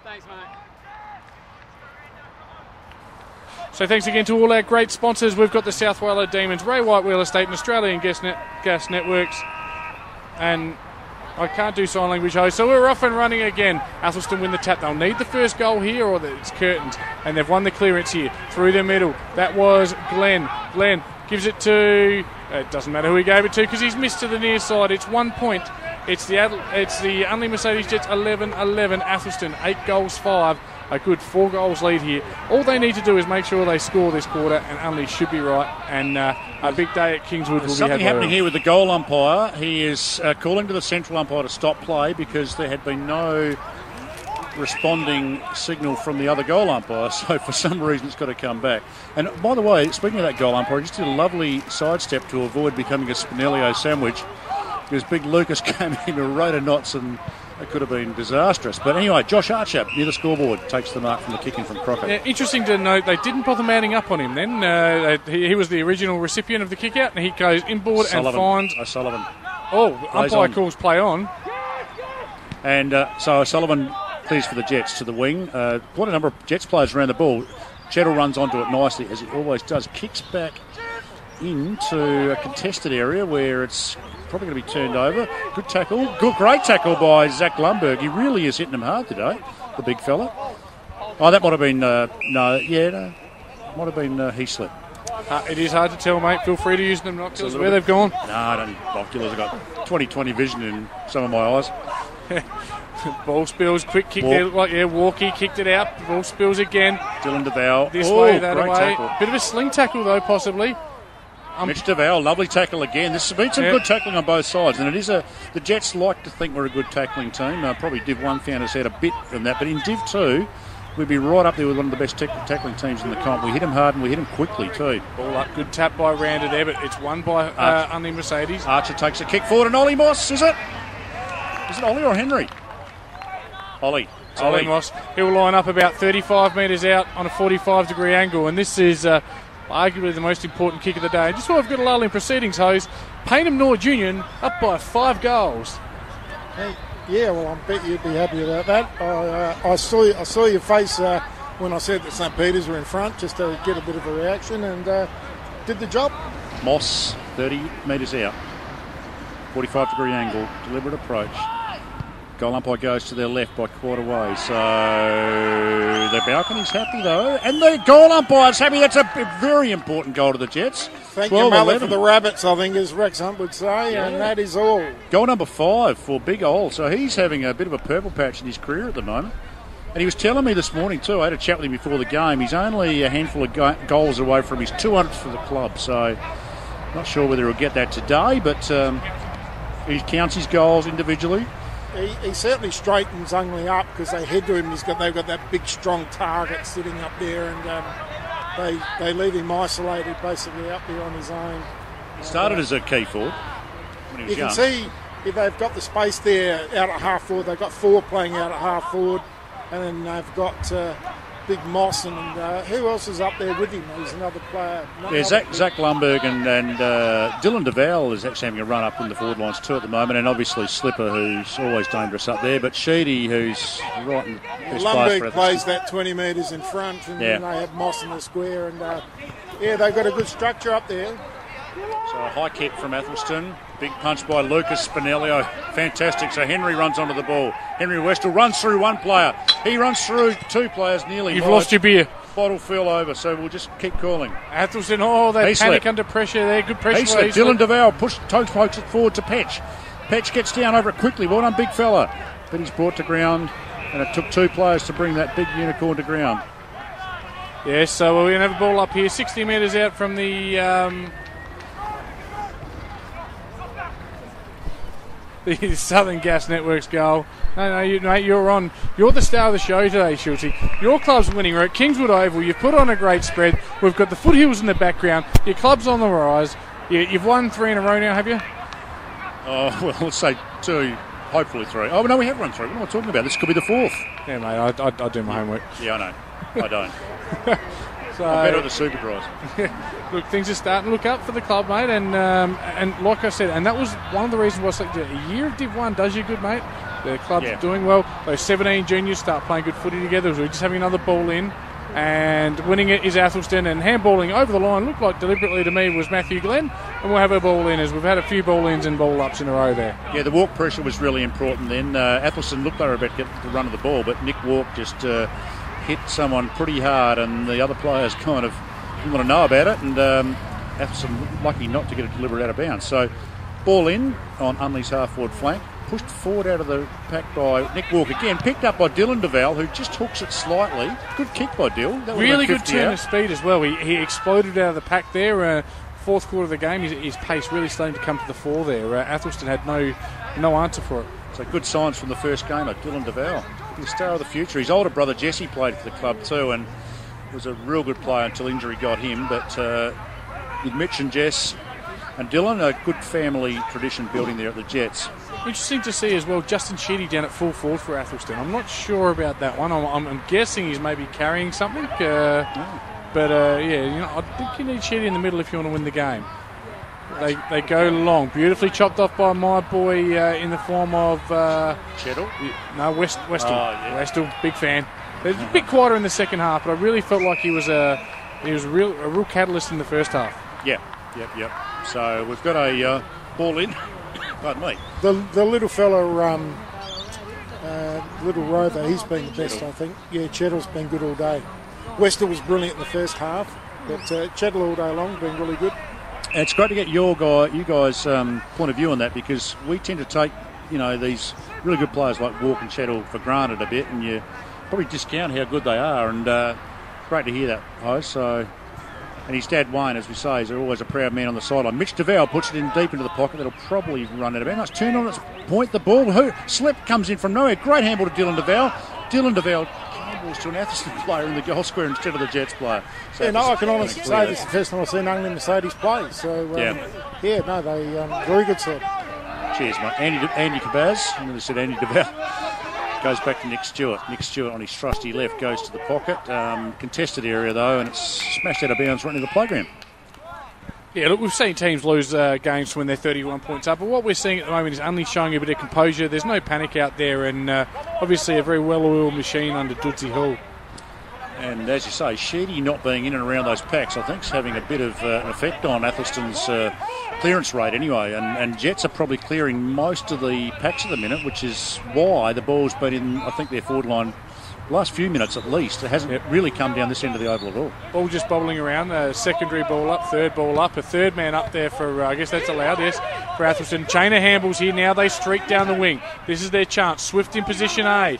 Thanks, mate. So thanks again to all our great sponsors. We've got the South Wales Demons, Ray White Real Estate, and Australian Gas Networks. And I can't do sign language, host, so we're off and running again. Athelstone win the tap. They'll need the first goal here or it's curtains. And they've won the clearance here through the middle. That was Glenn. Glenn gives it to... It doesn't matter who he gave it to because he's missed to the near side. It's 1 point. It's the Unley Mercedes Jets 11-11. Athelstone 8 goals 5. A good 4 goals lead here. All they need to do is make sure they score this quarter, and Unley should be right. And a big day at Kingswood will be something happening here with the goal umpire. He is calling to the central umpire to stop play because there had been no responding signal from the other goal umpire. So for some reason, it's got to come back. And by the way, speaking of that goal umpire, he just did a lovely sidestep to avoid becoming a Spinellio sandwich because Big Lucas came in a road of knots and it could have been disastrous. But anyway, Josh Archer near the scoreboard takes the mark from the kick in from Crockett. Yeah, interesting to note, they didn't bother mounting up on him then. He was the original recipient of the kick out, and he goes inboard and finds... O'Sullivan. Oh, umpire calls play on. And so O'Sullivan clears for the Jets to the wing. Quite a number of Jets players around the ball. Chettle runs onto it nicely, as he always does. Kicks back into a contested area where it's probably going to be turned over. Good tackle. Great tackle by Zach Lumberg. He really is hitting him hard today, the big fella. Oh, that might have been... Might have been Heaslip. It is hard to tell, mate. Feel free to use them binoculars where they've gone. No, I don't need binoculars. I've got 20/20 vision in some of my eyes. Ball spills, quick kick there. Walkie kicked it out. Ball spills again. Dylan DeVal. This way, that great way. Tackle. Bit of a sling tackle, though, possibly. Mitch DeVal, lovely tackle again. This has been some good tackling on both sides, and it is the Jets like to think we're a good tackling team. Probably Div 1 found us out a bit from that, but in Div 2, we'd be right up there with one of the best tackling teams in the comp. We hit them hard and we hit them quickly too. Ball up, good tap by Randall Ebbett. It's won by Unley Mercedes. Archer takes a kick forward, and Ollie Moss, is it? Is it Ollie or Henry? Ollie. Ollie Moss. He'll line up about 35 metres out on a 45-degree angle, and this is... arguably the most important kick of the day. Just while I've got a lull in proceedings, hose, Paynham North Union up by 5 goals. Hey, yeah, well, I bet you'd be happy about that. I saw your face when I said that St Peters were in front, just to get a bit of a reaction, and did the job. Moss, 30 metres out, 45-degree angle, deliberate approach. Goal umpire goes to their left by quite a way, so the balcony's happy though, and the goal umpire's happy. That's a very important goal to the Jets. Thank you, Mother, for the rabbits, I think, as Rex Hunt would say, and that is all. Goal number 5 for Big Ol, so he's having a bit of a purple patch in his career at the moment. And he was telling me this morning too, I had a chat with him before the game, he's only a handful of goals away from his 200th for the club, so not sure whether he'll get that today, but he counts his goals individually. He certainly straightens Unley up because they head to him. They've got that big, strong target sitting up there, and they leave him isolated, basically up there on his own. Started as a key forward when he was young. You can see if they've got the space there out at half forward. They've got 4 playing out at half forward, and then they've got Big Moss and who else is up there with him? He's another player. Zach Lumberg and Dylan DeVal is actually having a run up in the forward lines too at the moment, and obviously Slipper, who's always dangerous up there, but Sheedy, who's right in the best place for Lumberg plays that 20 metres in front, and then they have Moss in the square, and they've got a good structure up there. So a high kick from Athelstone. Big punch by Lucas Spinellio. Fantastic. So Henry runs onto the ball. Henry Westall runs through one player. He runs through 2 players nearly. You've lost your beer. Bottle fell over, so we'll just keep calling. Athelstone, they panic under pressure there. Good pressure. Dylan DeVal pokes it forward to Petch. Petch gets down over it quickly. Well done, big fella. But he's brought to ground, and it took 2 players to bring that big unicorn to ground. Yes, so we're going to have a ball up here, 60 metres out from the Southern Gas Network's goal. No, you're on. You're the star of the show today, Schulte. Your club's winning. We're at Kingswood Oval. You've put on a great spread. We've got the foothills in the background. Your club's on the rise. You've won 3 in a row now, have you? Oh, well, let's say 2, hopefully 3. Oh, no, we have run 3. What am I talking about? This could be the 4th. Yeah, mate, I do my homework. Yeah, I know. I don't. So, I'm better at the Supercross. Look, things are starting to look up for the club, mate, and like I said, and that was one of the reasons why I selected a year of Div 1 does you good, mate. The club's doing well. Those 17 juniors start playing good footy together. We're just having another ball in. And winning it is Athelstone, and handballing over the line looked like deliberately to me was Matthew Glenn, and we'll have a ball in as we've had a few ball ins and ball ups in a row there. Yeah, the walk pressure was really important then. Athelstone looked like they were about to get the run of the ball, but Nick Walk just hit someone pretty hard, and the other players kind of didn't want to know about it, and Athelstone lucky not to get it delivered out of bounds. So ball in on Unley's half-forward flank. Pushed forward out of the pack by Nick Walk again, picked up by Dylan DeVal, who just hooks it slightly. Good kick by Dill. Really good turn of speed as well. He exploded out of the pack there. Fourth quarter of the game, his pace really starting to come to the fore there. Athelstone had no answer for it. So good signs from the first game of Dylan DeVal. The star of the future. His older brother Jesse played for the club too and was a real good player until injury got him. But with Mitch and Jess and Dylan, a good family tradition building there at the Jets. Interesting to see as well Justin Sheedy down at full forward for Athelstone. I'm not sure about that one. I'm guessing he's maybe carrying something. But I think you need Sheedy in the middle if you want to win the game. They go long. Beautifully chopped off by my boy in the form of... Cheddle? No, Westel. Oh, yeah. Westel, big fan. It was a bit quieter in the second half, but I really felt like he was a real catalyst in the first half. Yep. So we've got a ball in. Pardon me. The little fella, little Rover, he's been the best, I think. Yeah, Cheddle's been good all day. Wester was brilliant in the first half, but Cheddle all day long been really good. It's great to get you guys' point of view on that, because we tend to take these really good players like Walk and Cheddle for granted a bit, and you probably discount how good they are. And great to hear that, Hose. So. And his dad, Wayne, as we say, is always a proud man on the sideline. Mitch DeVal puts it in deep into the pocket. That'll probably run out of bounds. Nice turn on its point. The ball. Slip comes in from nowhere. Great handball to Dylan DeVal. Dylan DeVal handballs to an Athelstone player in the goal square instead of the Jets player. So I can honestly say this is the first time I've seen Unley Mercedes play. So, they very good set. Cheers, mate. Andy Cabaz. I nearly said Andy DeVal. Goes back to Nick Stewart. Nick Stewart on his trusty left goes to the pocket. Contested area though, and it's smashed out of bounds right into the playground. Yeah, look, we've seen teams lose games when they're 31 points up, but what we're seeing at the moment is Unley showing a bit of composure. There's no panic out there, and obviously a very well-oiled machine under Dudesy Hall. And as you say, Sheedy not being in and around those packs, I think, is having a bit of an effect on Athelstone's clearance rate anyway. And Jets are probably clearing most of the packs at the minute, which is why the ball's been in, I think, their forward line the last few minutes at least. It hasn't really come down this end of the oval at all. Ball just bobbling around. Secondary ball up, third ball up. A third man up there for, I guess that's allowed, yes, for Athelstone. Chain of handballs here now. They streak down the wing. This is their chance. Swift in position A.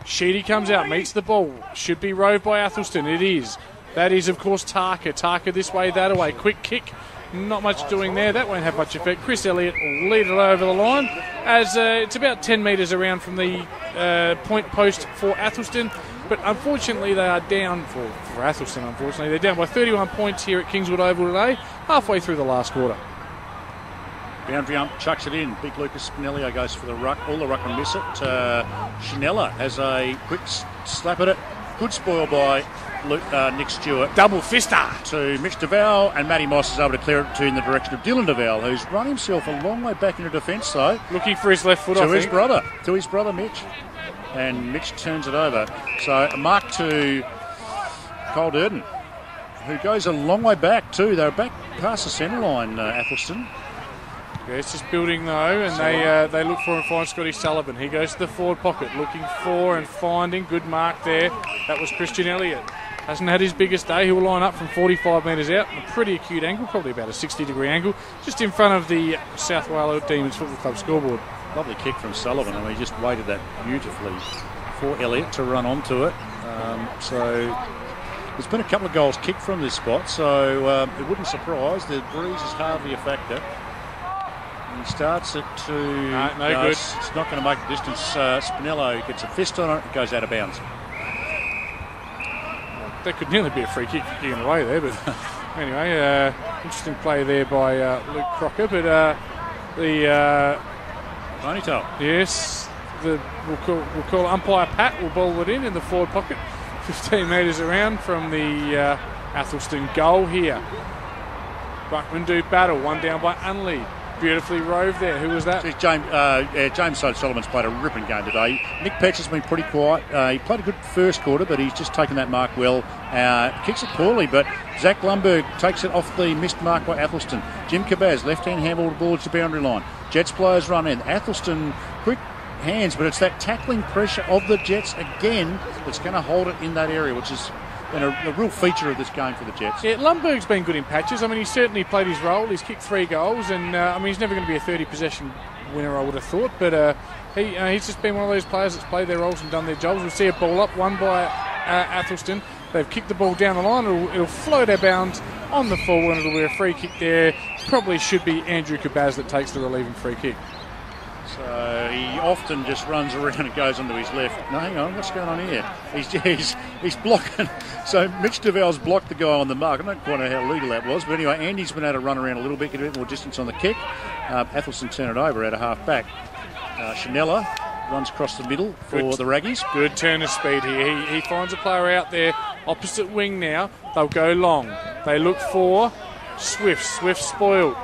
Sheedy comes out, meets the ball. Should be roved by Athelstone. It is. That is, of course, Tarka. Tarka this way, that away. Quick kick. Not much doing there. That won't have much effect. Chris Elliott will lead it over the line as it's about 10 metres around from the point post for Athelstone. But unfortunately, they are down for Athelstone, unfortunately. They're down by 31 points here at Kingswood Oval today, halfway through the last quarter. Boundary ump chucks it in. Big Lucas Spinelli goes for the ruck. All the ruck and miss it. Chanella has a quick slap at it. Good spoil by Nick Stewart. Double fister to Mitch DeVal, and Matty Moss is able to clear it in the direction of Dylan DeVal, who's run himself a long way back into defence though. Looking for his left foot, to his brother Mitch. And Mitch turns it over. So a mark to Cole Durden, who goes a long way back too. They're back past the centre line, Athelstone. Yeah, it's just building though, and they look for and find Scotty Sullivan. He goes to the forward pocket, looking for and finding. Good mark there. That was Christian Elliott. Hasn't had his biggest day. He'll line up from 45 metres out, a pretty acute angle, probably about a 60-degree angle, just in front of the South Wales Demons Football Club scoreboard. Lovely kick from Sullivan. I mean, he just weighted that beautifully for Elliott to run onto it. So there's been a couple of goals kicked from this spot, so it wouldn't surprise. The breeze is hardly a factor. He starts it to... No good. It's not going to make the distance. Spinello gets a fist on it. It goes out of bounds. That could nearly be a free kick kicking away there, but anyway, interesting play there by Luke Crocker. But the... Ponytail. Yes. We'll call umpire Pat. Will ball it in the forward pocket. 15 metres around from the Athelstone goal here. Buckman do battle. One down by Unley. beautifully rove there. Who was that? James Solomon's played a ripping game today. Nick Petch has been pretty quiet. He played a good first quarter, but he's just taken that mark well. Kicks it poorly, but Zach Lundberg takes it off the missed mark by Athelstone. Jim Cabaz, left-hand handball towards the boundary line. Jets players run in. Athelstone, quick hands, but it's that tackling pressure of the Jets again that's going to hold it in that area, which is been a real feature of this game for the Jets. Yeah, Lundberg's been good in patches. I mean, he's certainly played his role. He's kicked 3 goals, and he's never going to be a 30-possession winner, I would have thought. But he's just been one of those players that's played their roles and done their jobs. We'll see a ball up, won by Athelstone. They've kicked the ball down the line. It'll float out bounds on the full, and it'll be a free kick there. Probably should be Andrew Cabaz that takes the relieving free kick. So he often just runs around and goes onto his left. No, hang on, what's going on here? He's blocking. So Mitch DeVal's blocked the guy on the mark. I don't quite know how legal that was, but anyway, Andy's been able to run around a little bit, get a bit more distance on the kick. Athelstone turn it over at a half back. Chanella runs across the middle for the Raggies. Good turn of speed here. He finds a player out there, opposite wing now. They'll go long. They look for Swift. Swift spoiled.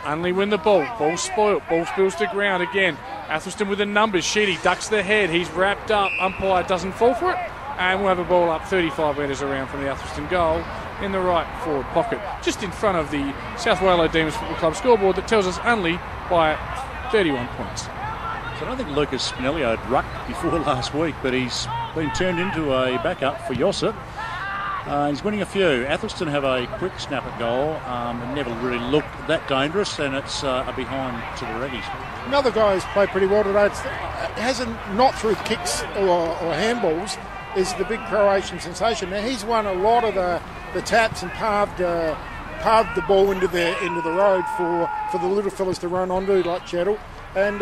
Unley win the ball. Ball spoiled. Ball spills to ground again. Athelstone with the numbers. Sheedy ducks the head. He's wrapped up. Umpire doesn't fall for it. And we'll have a ball up 35 metres around from the Athelstone goal in the right forward pocket. Just in front of the South Wales Demons Football Club scoreboard that tells us Unley by 31 points. So I don't think Lucas Spinelli had rucked before last week, but he's been turned into a backup for Yossip. He's winning a few. Athelstone have a quick snap at goal. It never really looked that dangerous, and it's a behind to the Raggies. Another guy who's played pretty well today. It hasn't not through kicks or handballs. Is the big Croatian sensation. Now he's won a lot of the taps and palved the ball into the road for the little fellas to run onto, like Chettle. And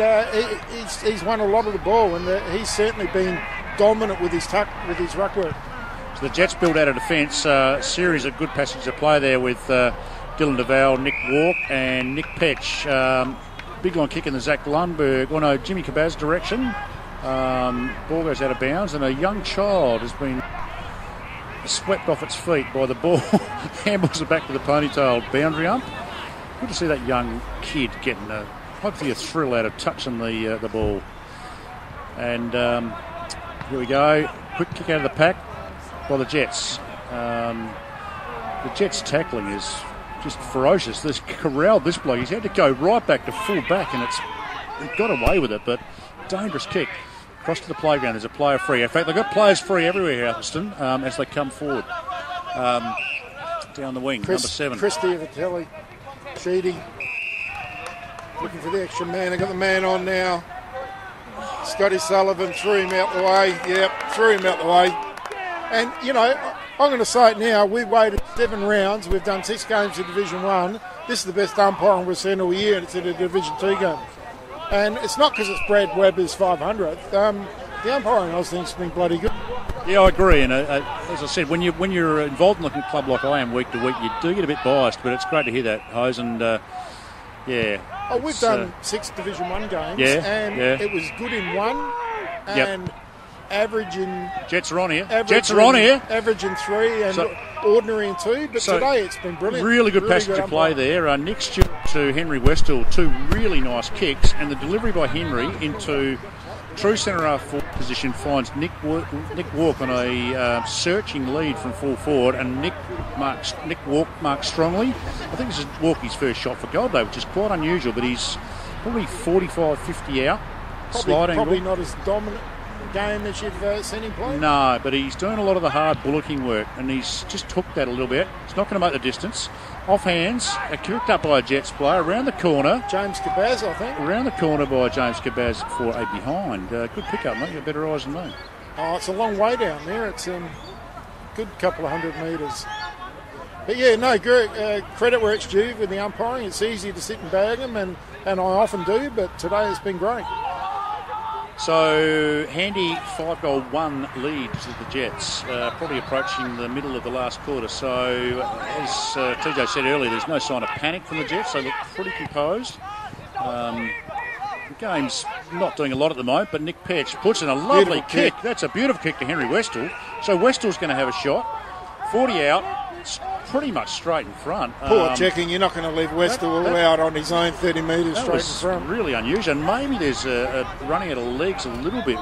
he's won a lot of the ball, and he's certainly been dominant with his ruck work. So the Jets build out a defence, series of good passages of play there with Dylan DeVal, Nick Walk and Nick Petch. Big line kick in the Zach Lundberg, Jimmy Cabaz direction. Ball goes out of bounds, and a young child has been swept off its feet by the ball. Handballs it back to the ponytail boundary ump. Good to see that young kid getting hopefully a thrill out of touching the ball. And here we go. Quick kick out of the pack by the Jets. The Jets' tackling is just ferocious. This corralled this bloke. He's had to go right back to full back, and he got away with it, but dangerous kick. Across to the playground, there's a player free. In fact, they've got players free everywhere here, Athelstone, as they come forward. Down the wing, number 7. Christie, Vitelli, Sheedy. Looking for the extra man. They've got the man on now. Scotty Sullivan threw him out the way. Yep, threw him out the way. And, I'm going to say it now. We've waited 7 rounds. We've done 6 games in Division 1. This is the best umpiring we've seen all year, and it's in a Division 2 game. And it's not because it's Brad Webber's 500th. The umpiring, I think, has been bloody good. Yeah, I agree. And as I said, when you're involved in a club like I am week to week, you do get a bit biased, but it's great to hear that, Hose. And, yeah. Oh, we've done 6 Division 1 games, and it was good in 1, and average in... Jets are on here. Average in 3 and ordinary in 2, but today it's been brilliant. Really good passage of play there. Nick Stewart to Henry Westall, 2 really nice kicks, and the delivery by Henry into true centre half forward position finds Nick Walk on a searching lead from full forward, and Nick Walk marks strongly. I think this is Walkie's first shot for goal day, which is quite unusual, but he's probably 45-50 out. Probably not as dominant game as you've seen him play. No, but he's doing a lot of the hard bullocking work, and he's just hooked that a little bit. It's not going to make the distance. Off hands, kicked up by a Jets player around the corner. James Cabaz, I think. Around the corner by James Cabaz for a behind. Good pick up, mate. You've got better eyes than me. Oh, it's a long way down there. It's a good couple of 100 metres. But yeah, no, credit where it's due with the umpiring. It's easy to sit and bag them, and I often do, but today it's been great. So, handy 5-goal 1 lead to the Jets, probably approaching the middle of the last quarter. So, as TJ said earlier, there's no sign of panic from the Jets. They look pretty composed. The game's not doing a lot at the moment, but Nick Petch puts in a lovely kick. That's a beautiful kick to Henry Westall. So, Westall's going to have a shot. 40 out, pretty much straight in front. Poor checking. You're not going to leave Westerwell out on his own 30 metres straight in front. Really unusual. And maybe there's a running out of legs a little bit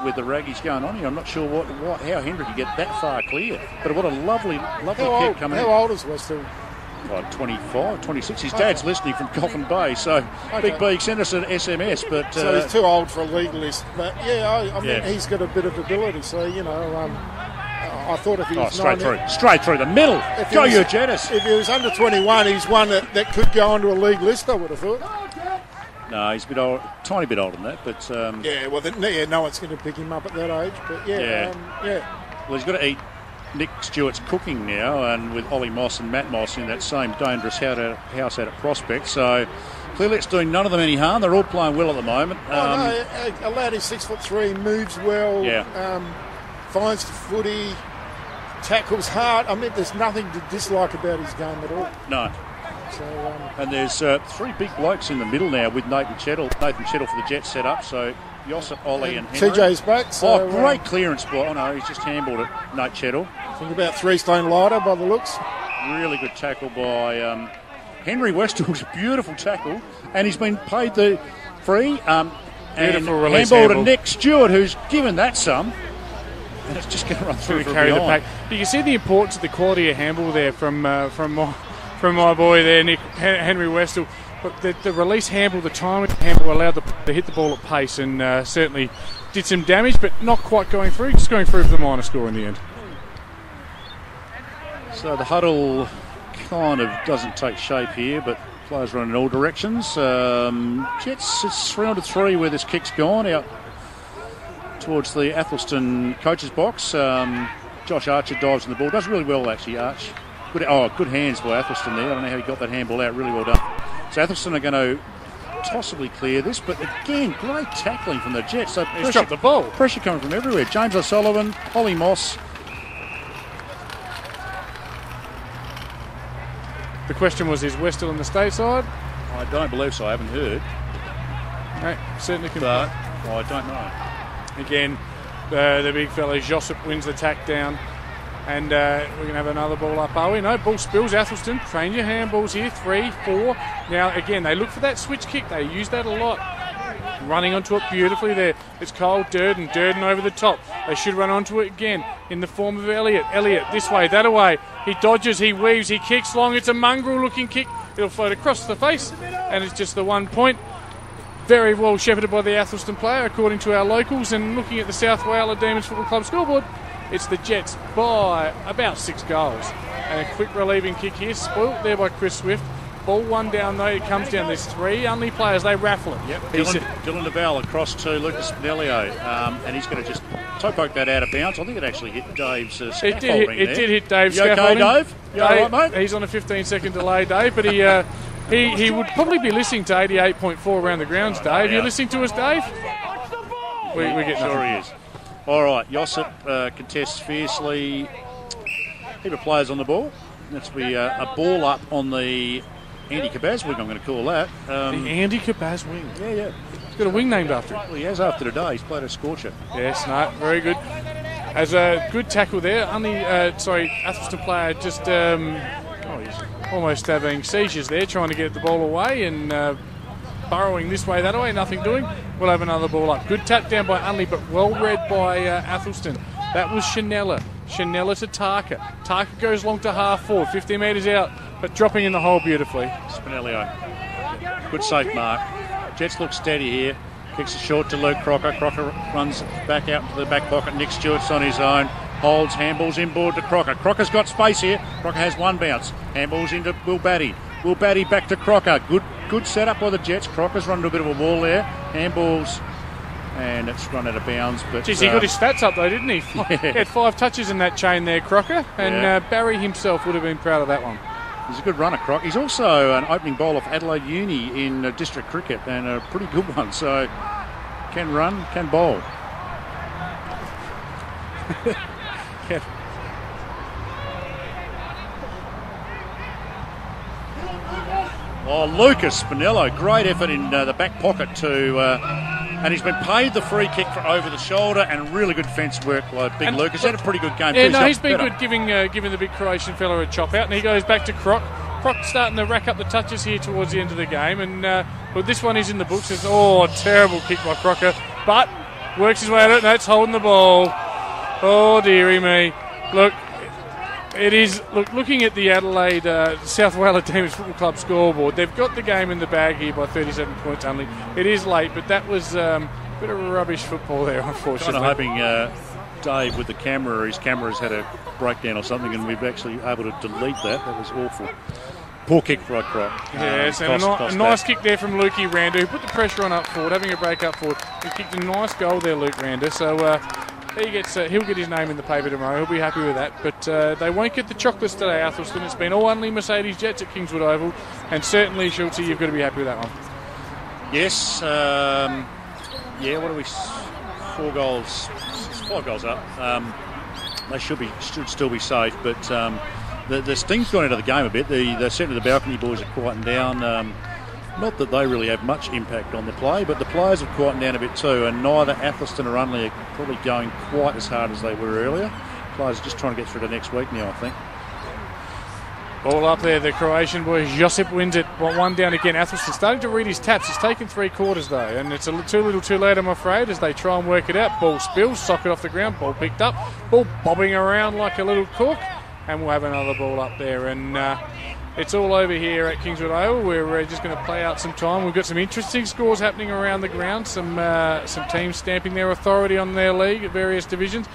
with the raggies going on here. I'm not sure how Hendry could get that far clear. But what a lovely kick coming in. How old is Westerwell? Like 25, 26. His dad's listening from Coffin Bay, so Big B sent us an SMS. But so he's too old for a legalist. But I mean, he's got a bit of ability. So I thought if he was straight through the middle. Go you, Jettis. If he was under 21, he's one that could go onto a league list, I would have thought. No, he's a bit old, tiny bit older than that. But no one's going to pick him up at that age. But well, he's got to eat Nick Stewart's cooking now, and with Ollie Moss and Matt Moss in that same dangerous house out at Prospect. So clearly it's doing none of them any harm. They're all playing well at the moment. A lad is 6'3", moves well, finds the footy, tackles hard. I mean, there's nothing to dislike about his game at all. No. So, and there's three big blokes in the middle now with Nathan Chettle for the Jets set up. So Yossip, Ollie and Henry. TJ's back. So, great clearance by... Oh, no, he's just handballed it, Nate Chettle. I think about 3 stone lighter by the looks. Really good tackle by Henry Westall's a beautiful tackle. And he's been paid the free. Beautiful release handball to Nick Stewart, who's given that some. And it's just going to run through to carry the pack. You can see the importance of the quality of handball there from my boy there, Nick Henry Westall. But the release handball, the timing handball allowed to hit the ball at pace and certainly did some damage, but not quite going through. Just going through for the minor score in the end. So the huddle kind of doesn't take shape here, but players run in all directions. Jets, it's 3-3 where this kick's gone out towards the Athelstone coach's box. Josh Archer dives on the ball. Does really well, actually, Arch. Good hands by Athelstone there. I don't know how he got that handball out. Really well done. So Athelstone are going to possibly clear this, but again, great tackling from the Jets. So he's dropped the ball. Pressure coming from everywhere. James O'Sullivan, Ollie Moss. The question was, is Westall on the state side? I don't believe so. I haven't heard. No, certainly can. But I don't know. Again, the big fella Josip wins the tack down. And we're going to have another ball up, are we? No, ball spills. Athelstone, train your handballs here. 3, 4. Now, again, they look for that switch kick. They use that a lot. Running onto it beautifully there. It's Cole Durden. Durden over the top. They should run onto it again in the form of Elliott. Elliott this way, that away. He dodges, he weaves, he kicks long. It's a mongrel-looking kick. It'll float across the face, and it's just the 1 point. Very well shepherded by the Athelstone player, according to our locals. And looking at the South Wales Demons Football Club scoreboard, it's the Jets by about 6 goals. And a quick relieving kick here, spoilt there by Chris Swift. Ball 1 down though, it comes down. There's 3 Unley players, they raffle it. Yep. Dylan Naval across to Lucas Spinellio, and he's going to just toe poke that out of bounds. I think it actually hit Dave's scaffolding. It did hit Dave's scaffolding. Okay, Dave? You all right, mate? He's on a 15-second delay, Dave, but he would probably be listening to 88.4 around the grounds, Dave. You listening to us, Dave? We get nothing. Sure he is. All right, Yossip contests fiercely. Heap of players on the ball. That's be a ball up on the Andy Cabaz wing, I'm going to call that. The Andy Cabaz wing. Yeah. He's got a wing named after him. Well, he has after today. He's played a scorcher. Yes, no, very good. As a good tackle there. Athelstone player just he's almost having seizures there, trying to get the ball away and burrowing this way, that way, nothing doing. We'll have another ball up. Good tap down by Unley, but well read by Athelstone. That was Chanella. Chanella to Tarka. Tarka goes long to half forward, 50 metres out, but dropping in the hole beautifully. Spinellio. Good safe mark. Jets look steady here. Kicks it short to Luke Crocker. Crocker runs back out into the back pocket. Nick Stewart's on his own. Holds, handballs inboard to Crocker. Crocker's got space here. Crocker has 1 bounce. Handballs into Will Batty. Will Batty back to Crocker. Good setup by the Jets. Crocker's run into a bit of a wall there. Handballs. And it's run out of bounds. But geez, he got his stats up though, didn't he? He had 5 touches in that chain there, Crocker. And Barry himself would have been proud of that one. He's a good runner, Croc. He's also an opening bowler for Adelaide Uni in district cricket, and a pretty good one. So can run, can bowl. Lucas Spinello, great effort in the back pocket to And he's been paid the free kick for over the shoulder and really good defence work by Big Luke. He's had a pretty good game. Yeah, no, he's been good giving the big Croatian fella a chop out. And he goes back to Croc. Croc's starting to rack up the touches here towards the end of the game. And well, this one is in the books. It's, terrible kick by Crocker. But works his way out of it. No, it's holding the ball. Oh, dearie me. Look, it is. Looking at the Adelaide South Wales Demons Football Club scoreboard, they've got the game in the bag here by 37 points only. It is late, but that was a bit of rubbish football there, unfortunately. Kind of hoping Dave with the camera, his camera's had a breakdown or something, and we've actually able to delete that. That was awful. Poor kick by Croc. Yes, and a nice kick there from Lukey Randa, who put the pressure on up forward, having a break up forward. He kicked a nice goal there, Luke Randa. So he'll get his name in the paper tomorrow. He'll be happy with that. But they won't get the chocolates today, Athelstone. It's been all Unley Mercedes Jets at Kingswood Oval, and certainly, Schulte, you've got to be happy with that one. Yes. What are we? 4 goals. 5 goals up. They should still be safe, but the sting's gone into the game a bit. The centre of the balcony boys are quieting down. Not that they really have much impact on the play, but the players have quietened down a bit too, and neither Athelstone or Unley are probably going quite as hard as they were earlier. Players are just trying to get through to next week now, I think. Ball up there, the Croatian boy Josip wins it. One down again. Athelstone starting to read his taps. It's taken 3 quarters though, and it's too little too late, I'm afraid, as they try and work it out. Ball spills, socket off the ground, ball picked up, ball bobbing around like a little cork, and we'll have another ball up there. And it's all over here at Kingswood Oval. We're just going to play out some time. We've got some interesting scores happening around the ground. Some teams stamping their authority on their league at various divisions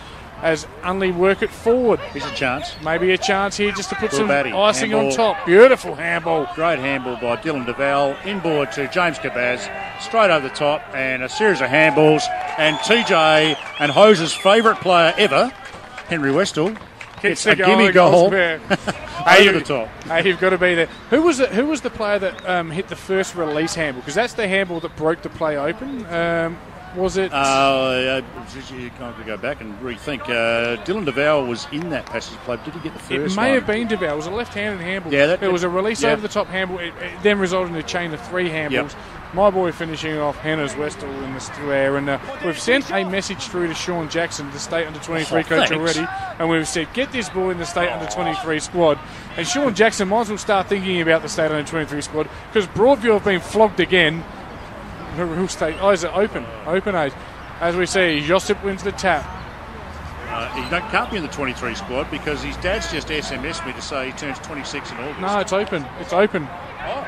as Unley work it forward. Here's a chance. Maybe a chance here just to put some batty. icing Handball. on top. Beautiful handball. Great handball by Dylan Duval. Inboard to James Cabaz. Straight over the top, and a series of handballs. And TJ and Hose's favourite player ever, Henry Westall, gets a gimme goal over the top. Hey, you've got to be there. Who was the player that hit the first release handball? Because that's the handball that broke the play open. Was it? You can't go back and rethink. Dylan Duval was in that passage play. Did he get the first one? It may one? have been Duval. It was a left-handed handball. Yeah, there was a release over the top handball. It then resulted in a chain of 3 handballs. Yep. My boy finishing off Hannah's Westall in the square. And we've sent a message through to Sean Jackson, the state under-23 coach already. And we've said, get this boy in the state under-23 squad. And Sean Jackson might as well start thinking about the state under-23 squad, because Broadview have been flogged again. The real state eyes are open age. As we see, Josip wins the tap. He can't be in the 23 squad because his dad's just SMS'd me to say he turns 26 in August. No, it's open. It's open. Oh,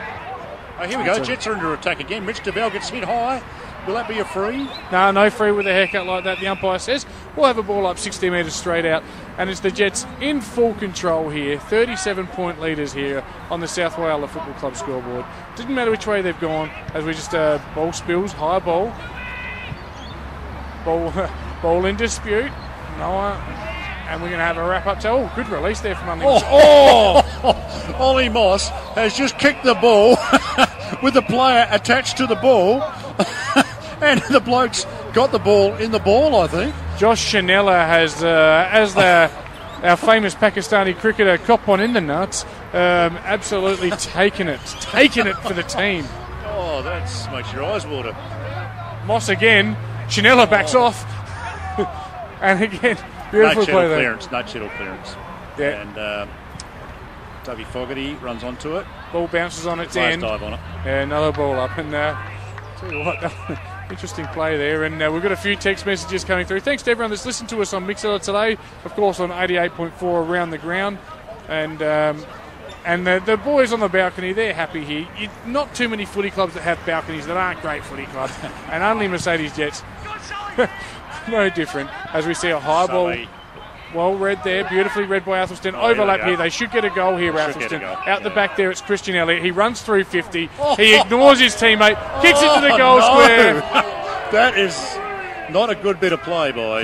here we go. Jets are under attack again. Mitch Duval gets hit high. Will that be a free? No free with a haircut like that. The umpire says we'll have a ball up 60 metres straight out. And it's the Jets in full control here. 37-point leaders here on the South Wales Football Club scoreboard. Didn't matter which way they've gone, as we just ball spills, high ball. Ball in dispute. And we're going to have a wrap-up. Good release there from Unley. Ollie Moss has just kicked the ball with the player attached to the ball. And the bloke's got the ball in the ball, I think. Josh Chanella has, our famous Pakistani cricketer, cop one in the nuts, absolutely taken it for the team. Oh, that makes your eyes water. Moss again. Chanella backs off. And again, beautiful play there. No clearance. Yeah. And Dougie Fogarty runs onto it. Ball bounces on its end. Dive on it. Yeah, another ball up. And tell you what, interesting play there. And we've got a few text messages coming through. Thanks to everyone that's listened to us on Mixer today. Of course, on 88.4 around the ground. And the boys on the balcony, they're happy here. Not too many footy clubs that have balconies that aren't great footy clubs. And only Mercedes Jets. No different. As we see a high ball. Well read there, beautifully read by Athelstone. Overlap here. They should get a goal here, Athelstone. Out the back there, it's Christian Elliott. He runs through 50. He ignores his teammate, kicks it to the goal square. That is not a good bit of play by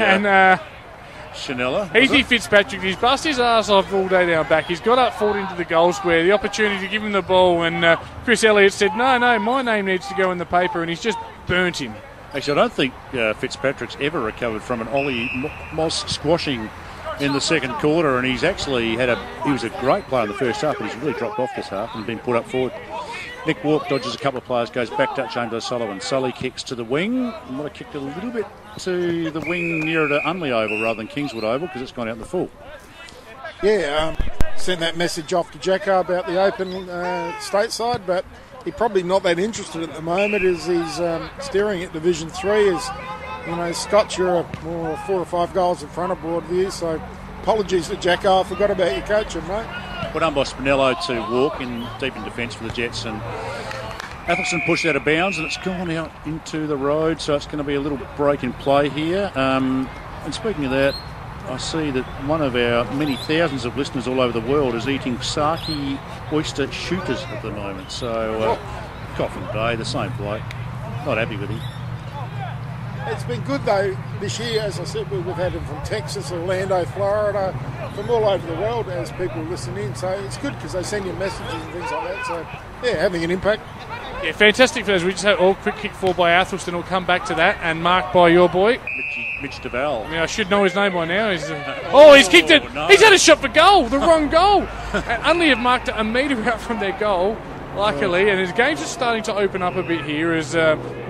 Chanella. Easy Fitzpatrick. He's bust his ass off all day down back. He's got up forward into the goal square. The opportunity to give him the ball, and Chris Elliott said, no, my name needs to go in the paper, and he's just burnt him. Actually, I don't think Fitzpatrick's ever recovered from an Ollie Moss squashing in the second quarter, and he's actually he was a great player in the first half, but he's really dropped off this half and been put up forward. Nick Walk dodges a couple of players, goes back to James O'Sullivan. Sully kicks to the wing. Might have kicked a little bit to the wing nearer to Unley Oval rather than Kingswood Oval because it's gone out in the full. Yeah, sent that message off to Jacko about the open stateside, but he's probably not that interested at the moment as he's steering at Division 3. As you know, Scott, you're more 4 or 5 goals in front of Broadview, so apologies to Jacko. I forgot about your coaching, mate. Well done by Spinello to Walk in deep in defence for the Jets, and Athelstone pushed out of bounds and it's gone out into the road, so it's going to be a little break in play here. And speaking of that, I see that one of our many thousands of listeners all over the world is eating Saki oyster shooters at the moment. So, Coffin Bay, the same bloke. Not happy with him. It's been good though this year, as I said, we've had them from Texas, Orlando, Florida, from all over the world as people listen in. So it's good because they send you messages and things like that. So, yeah, having an impact. Yeah, fantastic for us. We just had all quick kick for by Athelstone. We'll come back to that and marked by your boy. Mitch DeVal. I mean, I should know his name by now. He's kicked it. No. He's had a shot for goal. The wrong goal. And Unley have marked it a metre out from their goal, luckily. And his game's just starting to open up a bit here as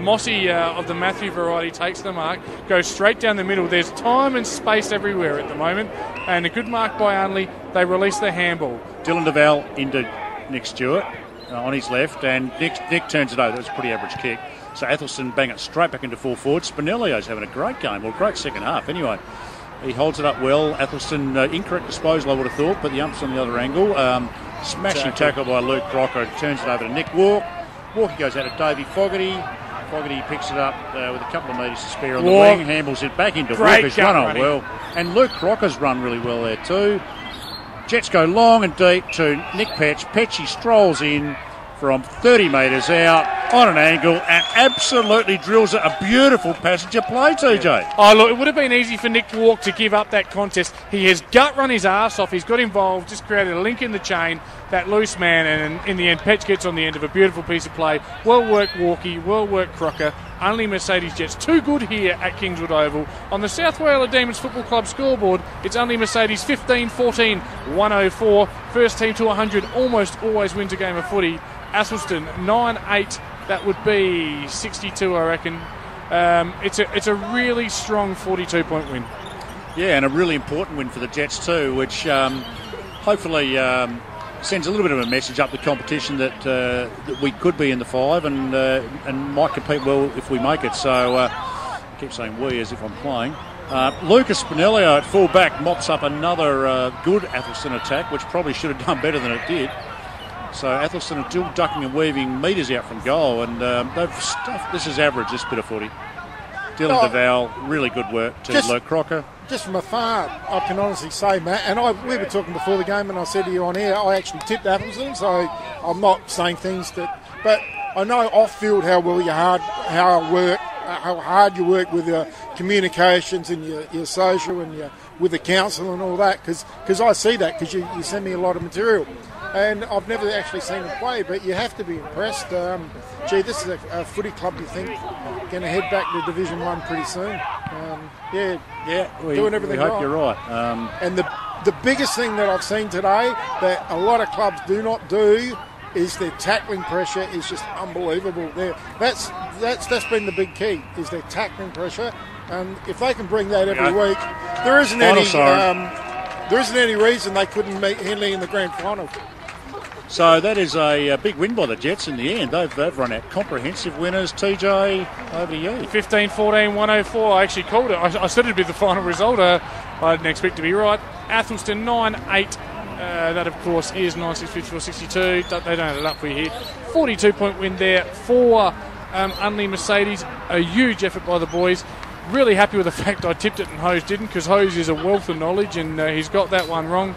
Mossy of the Matthew variety takes the mark, goes straight down the middle. There's time and space everywhere at the moment. And a good mark by Unley. They release the handball. Dylan DeVal into Nick Stewart on his left, and Nick turns it over. That was a pretty average kick. So Athelstone bang it straight back into full forward. Spinellio's having a great game, well, great second half anyway. He holds it up well. Athelstone, incorrect disposal I would have thought, but the ump's on the other angle. Smashing tackle by Luke Crocker, turns it over to Nick Walk. Walker goes out to Davey Fogarty. Fogarty picks it up with a couple of metres to spare on the wing, handles it back into Walker's run on well. And Luke Crocker's run really well there too. Jets go long and deep to Nick Petch. Petchy strolls in from 30 metres out on an angle and absolutely drills it. A beautiful passage of play, TJ. Yeah. Oh, look, it would have been easy for Nick Walk to give up that contest. He has gut run his arse off. He's got involved, just created a link in the chain, that loose man, and in the end, Petch gets on the end of a beautiful piece of play. Well worked, Walkie. Well worked, Crocker. Only Mercedes Jets. Too good here at Kingswood Oval. On the South Wales Demons Football Club scoreboard, it's only Mercedes 15-14, 104. First team to 100 almost always wins a game of footy. Athelstone 9-8, that would be 62, I reckon. It's a really strong 42-point win. Yeah, and a really important win for the Jets too, which hopefully sends a little bit of a message up the competition that we could be in the 5 and might compete well if we make it. So I keep saying we as if I'm playing. Lucas Spinellio at full back mops up another good Athelstone attack, which probably should have done better than it did. So Athelstone are still ducking and weaving metres out from goal, and they've stuffed. This is average, this bit of footy. Dylan DeVal, really good work to Luke Crocker. Just from afar, I can honestly say, Matt, and we were talking before the game, and I said to you on air, I actually tipped Athelstone, so I'm not saying things that, but I know off field how hard you work with your communications and your social and with the council and all that, because I see that because you send me a lot of material. And I've never actually seen them play, but you have to be impressed. This is a footy club you think going to head back to Division 1 pretty soon. Doing everything we hope right. You're right. And the biggest thing that I've seen today that a lot of clubs do not do is their tackling pressure is just unbelievable. That's been the big key, is their tackling pressure. And if they can bring that every week, there isn't any reason they couldn't meet Henley in the grand final. So that is a big win by the Jets in the end. They've run out comprehensive winners. TJ, over to you. 15-14, 104. I actually called it. I said it'd be the final result. I didn't expect to be right. Athelstone 9-8. That, of course, is 9-6, 54-62. They don't have it up for you here. 42-point win there for Unley Mercedes. A huge effort by the boys. Really happy with the fact I tipped it and Hose didn't, because Hose is a wealth of knowledge and he's got that one wrong.